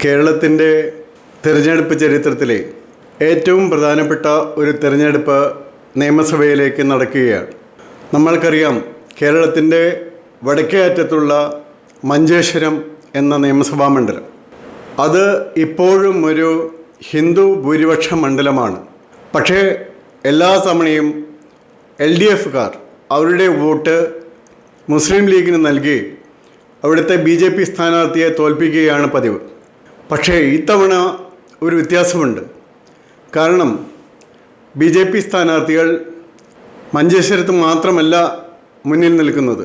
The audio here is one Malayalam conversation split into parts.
കേരളത്തിൻ്റെ തിരഞ്ഞെടുപ്പ് ചരിത്രത്തിലെ ഏറ്റവും പ്രധാനപ്പെട്ട ഒരു തിരഞ്ഞെടുപ്പ് നിയമസഭയിലേക്ക് നടക്കുകയാണ്. നമ്മൾക്കറിയാം, കേരളത്തിൻ്റെ വടക്കേ അറ്റത്തുള്ള മഞ്ചേശ്വരം എന്ന നിയമസഭാ മണ്ഡലം അത് ഇപ്പോഴും ഒരു ഹിന്ദു ഭൂരിപക്ഷ മണ്ഡലമാണ്. പക്ഷേ എല്ലാ തവണയും LDFക്കാർ അവരുടെ വോട്ട് മുസ്ലിം ലീഗിന് നൽകി അവിടുത്തെ BJP സ്ഥാനാർത്ഥിയെ തോൽപ്പിക്കുകയാണ് പതിവ്. പക്ഷേ ഇത്തവണ ഒരു വ്യത്യാസമുണ്ട്. കാരണം BJP സ്ഥാനാർത്ഥികൾ മഞ്ചേശ്വരത്ത് മാത്രമല്ല മുന്നിൽ നിൽക്കുന്നത്.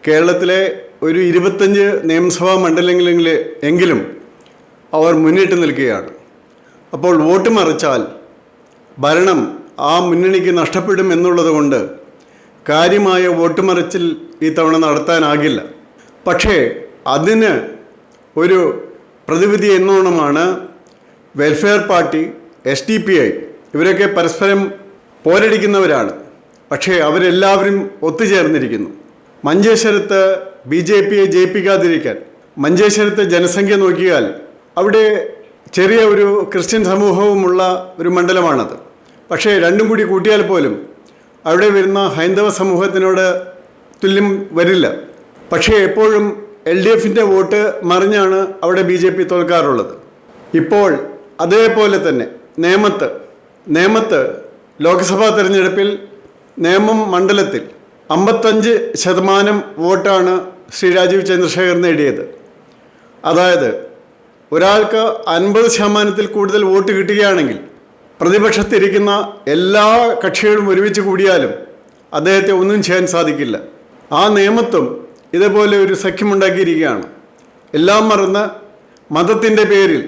കേരളത്തിലെ ഒരു 25 നിയമസഭാ മണ്ഡലങ്ങളെങ്കിലും അവർ മുന്നിട്ട് നിൽക്കുകയാണ്. അപ്പോൾ വോട്ട് മറിച്ചാൽ ഭരണം ആ മുന്നണിക്ക് നഷ്ടപ്പെടും എന്നുള്ളത് കൊണ്ട് കാര്യമായ വോട്ട് മറിച്ചിൽ ഈ തവണ നടത്താനാകില്ല. പക്ഷേ അതിന് ഒരു പ്രതിവിധി എന്നോണമാണ് വെൽഫെയർ പാർട്ടി, SDPI ഇവരൊക്കെ പരസ്പരം പോരടിക്കുന്നവരാണ്. പക്ഷേ അവരെല്ലാവരും ഒത്തുചേർന്നിരിക്കുന്നു. മഞ്ചേശ്വരത്ത് BJPയെ ജയിപ്പിക്കാതിരിക്കാൻ. മഞ്ചേശ്വരത്തെ ജനസംഖ്യ നോക്കിയാൽ അവിടെ ചെറിയ ഒരു ക്രിസ്ത്യൻ സമൂഹവുമുള്ള ഒരു മണ്ഡലമാണത്. പക്ഷേ രണ്ടും കൂടി കൂട്ടിയാൽ പോലും അവിടെ വരുന്ന ഹൈന്ദവ സമൂഹത്തിനോട് തുല്യം വരില്ല. പക്ഷേ എപ്പോഴും LDFൻ്റെ വോട്ട് മറിഞ്ഞാണ് അവിടെ BJP തോൽക്കാറുള്ളത്. ഇപ്പോൾ അതേപോലെ തന്നെ നേമത്ത് ലോക്സഭാ തെരഞ്ഞെടുപ്പിൽ നേമം മണ്ഡലത്തിൽ 55% വോട്ടാണ് ശ്രീ രാജീവ് ചന്ദ്രശേഖർ നേടിയത്. അതായത് ഒരാൾക്ക് 50% കൂടുതൽ വോട്ട് കിട്ടുകയാണെങ്കിൽ പ്രതിപക്ഷത്തിരിക്കുന്ന എല്ലാ കക്ഷികളും ഒരുമിച്ച് കൂടിയാലും അദ്ദേഹത്തെ ഒന്നും ചെയ്യാൻ സാധിക്കില്ല. ആ നേമത്തും ഇതേപോലെ ഒരു സഖ്യമുണ്ടാക്കിയിരിക്കുകയാണ്. എല്ലാം മറന്ന് മതത്തിൻ്റെ പേരിൽ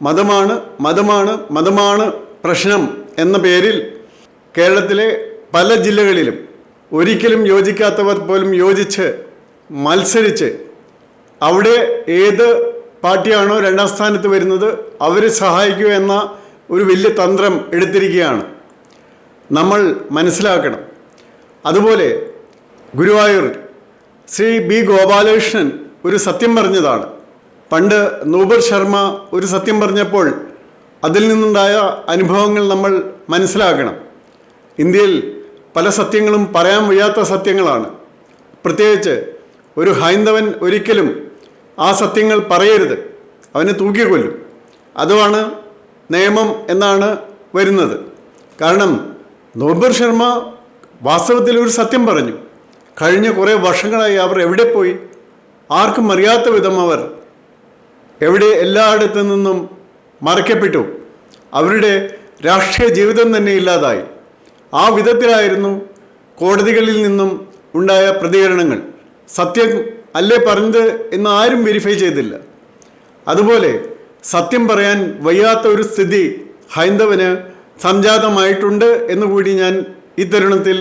മതമാണ് പ്രശ്നം എന്ന പേരിൽ കേരളത്തിലെ പല ജില്ലകളിലും ഒരിക്കലും യോജിക്കാത്തവർ പോലും യോജിച്ച് മത്സരിച്ച് അവിടെ ഏത് പാർട്ടിയാണോ 2ാം സ്ഥാനത്ത് വരുന്നത് അവരെ സഹായിക്കുക എന്ന ഒരു വലിയ തന്ത്രം എടുത്തിരിക്കുകയാണ്. നമ്മൾ മനസ്സിലാക്കണം. അതുപോലെ ഗുരുവായൂരിൽ ശ്രീ B. ഗോപാലകൃഷ്ണൻ ഒരു സത്യം പറഞ്ഞതാണ്. പണ്ട് നൂപർ ശർമ്മ ഒരു സത്യം പറഞ്ഞപ്പോൾ അതിൽ നിന്നുണ്ടായ അനുഭവങ്ങൾ നമ്മൾ മനസ്സിലാക്കണം. ഇന്ത്യയിൽ പല സത്യങ്ങളും പറയാൻ വയ്യാത്ത സത്യങ്ങളാണ്. പ്രത്യേകിച്ച് ഒരു ഹൈന്ദവൻ ഒരിക്കലും ആ സത്യങ്ങൾ പറയരുത്, അവനെ തൂക്കിക്കൊല്ലും. അതുമാണ് നിയമം എന്നാണ് വരുന്നത്. കാരണം നൂപർ ശർമ്മ വാസ്തവത്തിൽ ഒരു സത്യം പറഞ്ഞു. കഴിഞ്ഞ കുറേ വർഷങ്ങളായി അവർ എവിടെ പോയി? ആർക്കും അറിയാത്ത വിധം അവർ എല്ലായിടത്തു നിന്നും മറയ്ക്കപ്പെട്ടു. അവരുടെ രാഷ്ട്രീയ ജീവിതം തന്നെ ഇല്ലാതായി. ആ വിധത്തിലായിരുന്നു കോടതികളിൽ നിന്നും ഉണ്ടായ പ്രതികരണങ്ങൾ. സത്യം അല്ലേ പറഞ്ഞത് എന്ന് ആരും വെരിഫൈ ചെയ്തില്ല. അതുപോലെ സത്യം പറയാൻ വയ്യാത്ത ഒരു സ്ഥിതി ഹൈന്ദവന് സംജാതമായിട്ടുണ്ട് എന്നുകൂടി ഞാൻ ഈ തരുണത്തിൽ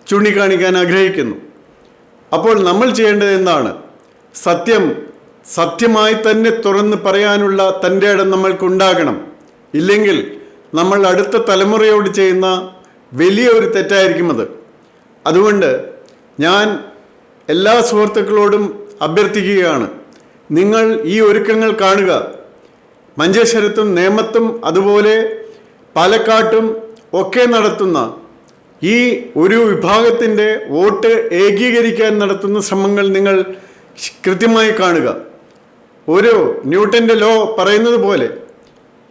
ചൂണ്ടിക്കാണിക്കാൻ ആഗ്രഹിക്കുന്നു. അപ്പോൾ നമ്മൾ ചെയ്യേണ്ടത് എന്താണ്? സത്യമായി തന്നെ തുറന്ന് പറയാനുള്ള തൻ്റെ ഇടം നമ്മൾക്കുണ്ടാകണം. ഇല്ലെങ്കിൽ നമ്മൾ അടുത്ത തലമുറയോട് ചെയ്യുന്ന വലിയ ഒരു തെറ്റായിരിക്കും അത്. അതുകൊണ്ട് ഞാൻ എല്ലാ സുഹൃത്തുക്കളോടും അഭ്യർത്ഥിക്കുകയാണ്, നിങ്ങൾ ഈ ഒരുക്കങ്ങൾ കാണുക. മഞ്ചേശ്വരത്തും നേമത്തും അതുപോലെ പാലക്കാട്ടും ഒക്കെ നടത്തുന്ന ഈ ഒരു വിഭാഗത്തിൻ്റെ വോട്ട് ഏകീകരിക്കാൻ നടത്തുന്ന ശ്രമങ്ങൾ നിങ്ങൾ കൃത്യമായി കാണുക. ഒരു ന്യൂട്ടൻ്റെ ലോ പറയുന്നത് പോലെ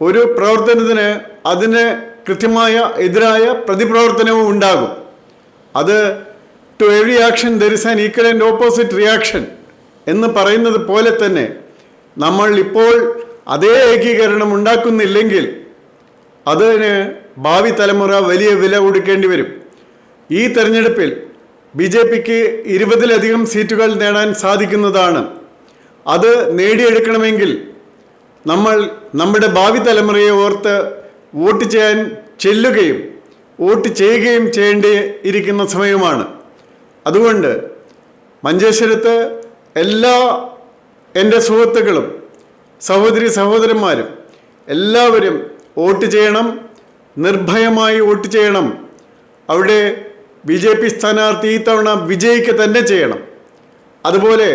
ഒരു പ്രവർത്തനത്തിന് അതിന് കൃത്യമായ എതിരായ പ്രതിപ്രവർത്തനവും ഉണ്ടാകും. അത് to every action there is an equal and opposite reaction എന്ന് പറയുന്നത് പോലെ തന്നെ നമ്മൾ ഇപ്പോൾ അതേ ഏകീകരണം ഉണ്ടാക്കുന്നില്ലെങ്കിൽ അതിന് ഭാവി തലമുറ വലിയ വില കൊടുക്കേണ്ടി വരും. ഈ തെരഞ്ഞെടുപ്പിൽ BJPക്ക് 20-ലധികം സീറ്റുകൾ നേടാൻ സാധിക്കുന്നതാണ്. അത് നേടിയെടുക്കണമെങ്കിൽ നമ്മൾ നമ്മുടെ ഭാവി തലമുറയെ ഓർത്ത് വോട്ട് ചെയ്യാൻ ചെല്ലുകയും വോട്ട് ചെയ്യുകയും ചെയ്യേണ്ടിയിരിക്കുന്ന സമയമാണ്. അതുകൊണ്ട് മഞ്ചേശ്വരത്ത് എല്ലാ എൻ്റെ സുഹൃത്തുക്കളും സഹോദരന്മാരും എല്ലാവരും വോട്ട് ചെയ്യണം, നിർഭയമായി വോട്ട് ചെയ്യണം. അവിടെ BJP സ്ഥാനാർത്ഥി ഈ തവണ വിജയിക്കുക തന്നെ ചെയ്യണം. അതുപോലെ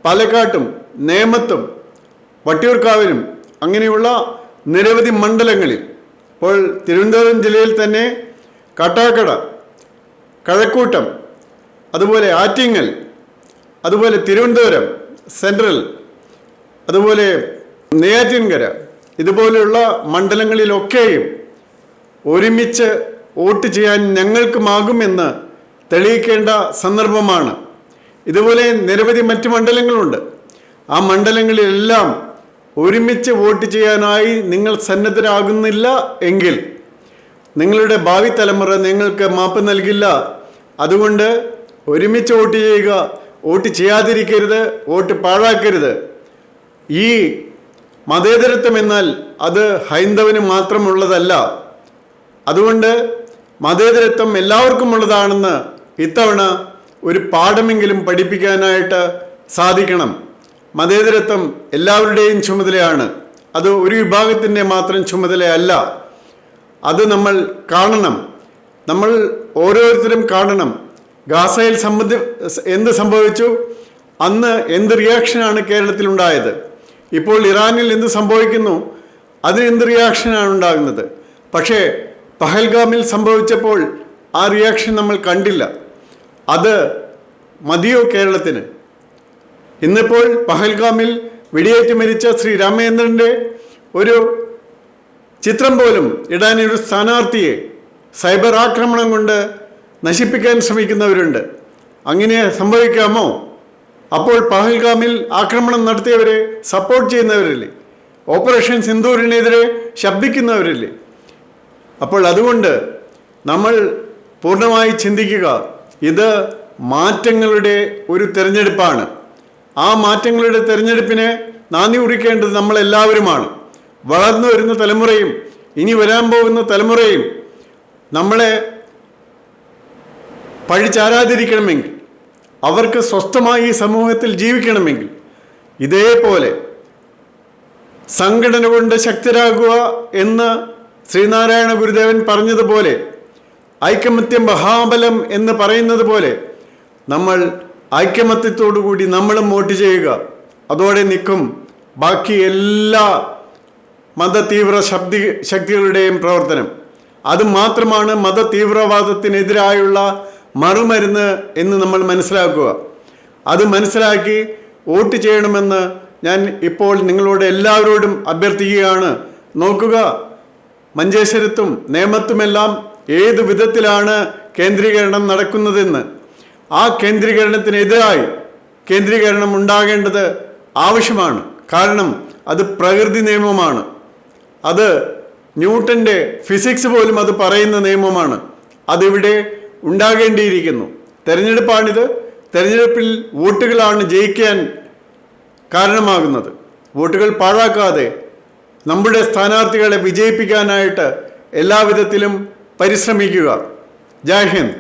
പാലക്കാട്ടും നേമത്തും വട്ടിയൂർക്കാവിലും അങ്ങനെയുള്ള നിരവധി മണ്ഡലങ്ങളിൽ. ഇപ്പോൾ തിരുവനന്തപുരം ജില്ലയിൽ തന്നെ കാട്ടാക്കട, കഴക്കൂട്ടം, അതുപോലെ ആറ്റിങ്ങൽ, അതുപോലെ തിരുവനന്തപുരം സെൻട്രൽ, അതുപോലെ നെയ്യാറ്റിൻകര, ഇതുപോലെയുള്ള മണ്ഡലങ്ങളിലൊക്കെയും ഒരുമിച്ച് വോട്ട് ചെയ്യാൻ ഞങ്ങൾക്കുമാകുമെന്ന് തെളിയിക്കേണ്ട സന്ദർഭമാണ്. ഇതുപോലെ നിരവധി മറ്റ് മണ്ഡലങ്ങളുണ്ട്. ആ മണ്ഡലങ്ങളിലെല്ലാം ഒരുമിച്ച് വോട്ട് ചെയ്യാനായി നിങ്ങൾ സന്നദ്ധരാകുന്നില്ല എങ്കിൽ നിങ്ങളുടെ ഭാവി തലമുറ നിങ്ങൾക്ക് മാപ്പ് നൽകില്ല. അതുകൊണ്ട് ഒരുമിച്ച് വോട്ട് ചെയ്യുക, വോട്ട് ചെയ്യാതിരിക്കരുത്, വോട്ട് പാഴാക്കരുത്. ഈ മതേതരത്വം എന്നാൽ അത് ഹൈന്ദവന് മാത്രമുള്ളതല്ല. അതുകൊണ്ട് മതേതരത്വം എല്ലാവർക്കും ഉള്ളതാണെന്ന് ഇത്തവണ ഒരു പാഠമെങ്കിലും പഠിപ്പിക്കാനായിട്ട് സാധിക്കണം. മതേതരത്വം എല്ലാവരുടെയും ചുമതലയാണ്, അത് ഒരു വിഭാഗത്തിൻ്റെ മാത്രം ചുമതലയല്ല. അത് നമ്മൾ കാണണം, നമ്മൾ ഓരോരുത്തരും കാണണം. ഗാസയിൽ എന്ത് സംഭവിച്ചു, അന്ന് എന്ത് റിയാക്ഷനാണ് കേരളത്തിലുണ്ടായത്, ഇപ്പോൾ ഇറാനിൽ എന്ത് സംഭവിക്കുന്നു, അതിന് എന്ത് റിയാക്ഷനാണ് ഉണ്ടാകുന്നത്. പക്ഷേ പഹൽഗാമിൽ സംഭവിച്ചപ്പോൾ ആ റിയാക്ഷൻ നമ്മൾ കണ്ടില്ല. അത് മതിയോ കേരളത്തിന്? ഇന്നിപ്പോൾ പഹൽഗാമിൽ വെടിയേറ്റ് മരിച്ച ശ്രീ രാമചന്ദ്രൻ്റെ ഒരു ചിത്രം പോലും ഇടാനൊരു സ്ഥാനാർത്ഥിയെ സൈബർ ആക്രമണം കൊണ്ട് നശിപ്പിക്കാൻ ശ്രമിക്കുന്നവരുണ്ട്. അങ്ങനെ സംഭവിക്കാമോ? അപ്പോൾ പഹൽഗാമിൽ ആക്രമണം നടത്തിയവരെ സപ്പോർട്ട് ചെയ്യുന്നവരില്ലേ? ഓപ്പറേഷൻ സിന്ദൂരിനെതിരെ ശബ്ദിക്കുന്നവരില്ലേ? അപ്പോൾ അതുകൊണ്ട് നമ്മൾ പൂർണ്ണമായി ചിന്തിക്കുക, ഇത് മാറ്റങ്ങളുടെ ഒരു തിരഞ്ഞെടുപ്പാണ്. ആ മാറ്റങ്ങളുടെ തിരഞ്ഞെടുപ്പിന് നാന്ദി കുറിക്കേണ്ടത് നമ്മളെല്ലാവരുമാണ്. വളർന്നു വരുന്ന തലമുറയും ഇനി വരാൻ പോകുന്ന തലമുറയും നമ്മളെ പഴിചാരാതിരിക്കണമെങ്കിൽ, അവർക്ക് സ്വസ്ഥമായി ഈ സമൂഹത്തിൽ ജീവിക്കണമെങ്കിൽ ഇതേപോലെ സംഘടന കൊണ്ട് ശക്തരാകുക എന്ന് ശ്രീനാരായണ ഗുരുദേവൻ പറഞ്ഞതുപോലെ, ഐകമത്യം മഹാബലം എന്ന് പറയുന്നത് പോലെ നമ്മൾ ഐകമത്യത്തോടുകൂടി നമ്മളും വോട്ട് ചെയ്യുക. അതോടെ നിൽക്കും ബാക്കി എല്ലാ മതതീവ്ര ശക്തികളുടെയും പ്രവർത്തനം. അത് മാത്രമാണ് മതതീവ്രവാദത്തിനെതിരായുള്ള മറുമരുന്ന് എന്ന് നമ്മൾ മനസ്സിലാക്കുക. അത് മനസ്സിലാക്കി വോട്ട് ചെയ്യണമെന്ന് ഞാൻ ഇപ്പോൾ നിങ്ങളോട് എല്ലാവരോടും അഭ്യർത്ഥിക്കുകയാണ്. നോക്കുക, മഞ്ചേശ്വരത്തും നേമത്തുമെല്ലാം ഏത് വിധത്തിലാണ് കേന്ദ്രീകരണം നടക്കുന്നതെന്ന്. ആ കേന്ദ്രീകരണത്തിനെതിരായി കേന്ദ്രീകരണം ഉണ്ടാകേണ്ടത് ആവശ്യമാണ്. കാരണം അത് പ്രകൃതി നിയമമാണ്, അത് ന്യൂട്ടൻ്റെ ഫിസിക്സ് പോലും അത് പറയുന്ന നിയമമാണ്. അതിവിടെ ഉണ്ടാകേണ്ടിയിരിക്കുന്നു. തെരഞ്ഞെടുപ്പാണിത്. തെരഞ്ഞെടുപ്പിൽ വോട്ടുകളാണ് ജയിക്കാൻ കാരണമാകുന്നത്. വോട്ടുകൾ പാഴാക്കാതെ നമ്മുടെ സ്ഥാനാർത്ഥികളെ വിജയിപ്പിക്കാനായിട്ട് എല്ലാവിധത്തിലും പരിശ്രമിക്കുക. ജയ് ഹിന്ദ്.